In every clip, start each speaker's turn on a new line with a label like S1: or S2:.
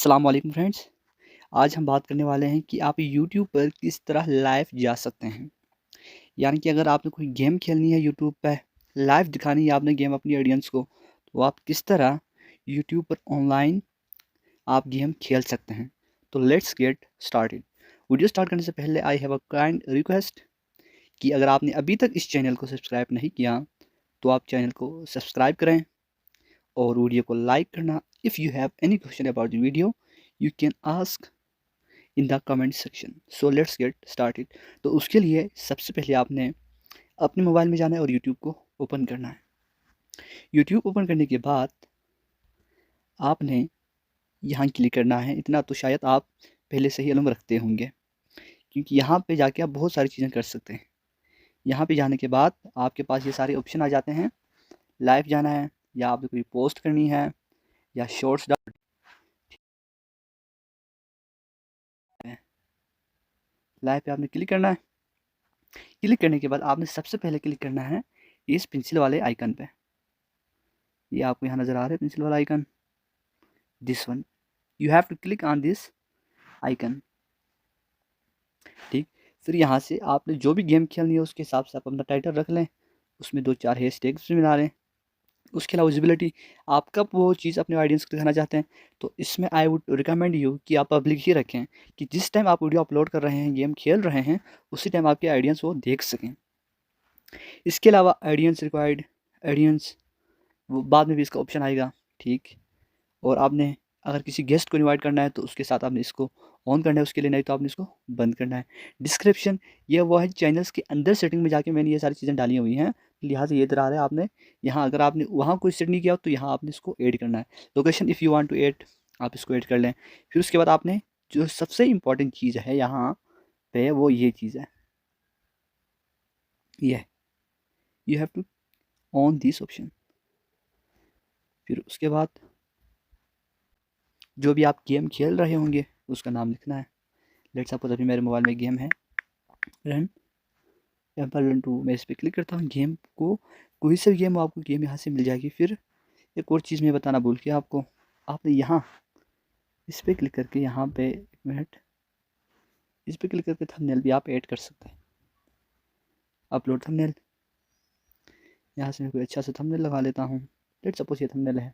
S1: अस्सलाम वालेकुम फ्रेंड्स। आज हम बात करने वाले हैं कि आप यूट्यूब पर किस तरह लाइव जा सकते हैं। यानी कि अगर आपने कोई गेम खेलनी है यूट्यूब पे, लाइव दिखानी है आपने गेम अपनी ऑडियंस को, तो आप किस तरह यूट्यूब पर ऑनलाइन आप गेम खेल सकते हैं। तो let's get started. Video start करने से पहले I have a kind request कि अगर आपने अभी तक इस चैनल को सब्सक्राइब नहीं किया तो आप चैनल को सब्सक्राइब करें और वीडियो को लाइक करना। If you have any question about the video you can ask in the comment section. So let's get started. तो उसके लिए सबसे पहले आपने अपने मोबाइल में जाना है और यूट्यूब को ओपन करना है। यूट्यूब ओपन करने के बाद आपने यहाँ क्लिक करना है। इतना तो शायद आप पहले से ही इल्म रखते होंगे, क्योंकि यहाँ पे जाके आप बहुत सारी चीज़ें कर सकते हैं। यहाँ पे जाने के बाद आपके पास ये सारे ऑप्शन आ जाते हैं। लाइव जाना है, या आपको कोई पोस्ट करनी है, या शॉर्ट्स डालना है। लाइव पे आपने क्लिक करना है। क्लिक करने के बाद आपने सबसे पहले क्लिक करना है इस पेंसिल वाले आइकन पे। ये आपको यहाँ नज़र आ रहा है पेंसिल वाला icon, this one. You have to click on this icon. ठीक, फिर यहाँ से आपने जो भी गेम खेलनी है उसके हिसाब से आप अपना टाइटल रख लें, उसमें 2-4 हैशटैग्स भी मिला लें। उसके अलावा विजिबिलिटी, आप कब वो चीज़ अपने ऑडियंस को दिखाना चाहते हैं, तो इसमें आई वुड रिकमेंड यू कि आप पब्लिक ही रखें, कि जिस टाइम आप वीडियो अपलोड कर रहे हैं, गेम खेल रहे हैं, उसी टाइम आपके ऑडियंस वो देख सकें। इसके अलावा ऑडियंस रिक्वायर्ड, ऑडियंस वो बाद में भी इसका ऑप्शन आएगा। ठीक, और आपने अगर किसी गेस्ट को इनवाइट करना है तो उसके साथ आपने इसको ऑन करना है उसके लिए, नहीं तो आपने इसको बंद करना है। डिस्क्रिप्शन, ये वो है चैनल्स के अंदर सेटिंग में जाके मैंने ये सारी चीज़ें डाली हुई हैं, लिहाजा ये इधर आ रहा है। आपने यहाँ अगर आपने वहाँ कोई सेट नहीं किया तो यहाँ आपने इसको ऐड करना है। Location if you want to add, आप इसको ऐड कर लें। फिर उसके बाद आपने जो सबसे इम्पॉर्टेंट चीज़ है यहाँ पे, वो ये चीज़ है, ये you have to on this option. फिर उसके बाद जो भी आप गेम खेल रहे होंगे उसका नाम लिखना है। लेट्स सपोज अभी मेरे मोबाइल में गेम है रन टेम्पल रन 2। मैं इस पर क्लिक करता हूँ। गेम को कोई सा गेम हो, आपको गेम यहाँ से मिल जाएगी। फिर एक और चीज़ मैं बताना भूल गया आपको, आपने यहाँ इस पर क्लिक करके, यहाँ पे एक मिनट, इस पर क्लिक करके थंबनेल भी आप ऐड कर सकते हैं। अपलोड थंबनेल, यहाँ से मैं कोई अच्छा सा थंबनेल लगा लेता हूँ। लेट्स सपोज ये थंबनेल है,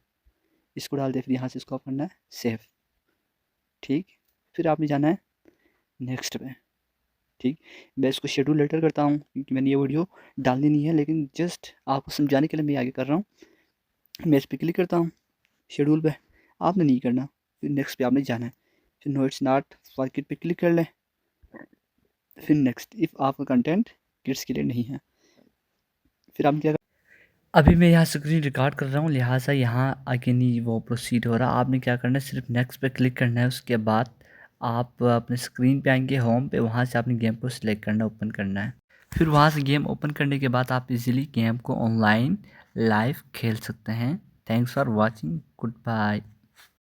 S1: इसको डाल दे। फिर यहाँ से इसको आप करना है सेव। ठीक, फिर आपने जाना है नेक्स्ट पे। ठीक, मैं इसको शेड्यूल लेटर करता हूँ, क्योंकि मैंने ये वीडियो डालनी नहीं है, लेकिन जस्ट आपको समझाने के लिए मैं आगे कर रहा हूँ। मैं इस पर क्लिक करता हूँ शेड्यूल पे, आपने नहीं करना। फिर नेक्स्ट पे आपने जाना है। फिर no it's not for kid पे क्लिक कर लें। फिर नेक्स्ट, इफ़ आपका कंटेंट किड्स के लिए नहीं है, फिर आप क्या। अभी मैं यहाँ स्क्रीन रिकॉर्ड कर रहा हूँ, लिहाजा यहाँ आगे नहीं वो प्रोसीड हो रहा। आपने क्या करना है, सिर्फ नेक्स्ट पे क्लिक करना है। उसके बाद आप अपने स्क्रीन पे आएंगे, होम पे, वहाँ से आपने गेम को सिलेक्ट करना, ओपन करना है। फिर वहाँ से गेम ओपन करने के बाद आप इजीली गेम को ऑनलाइन लाइव खेल सकते हैं। Thanks for watching, good bye.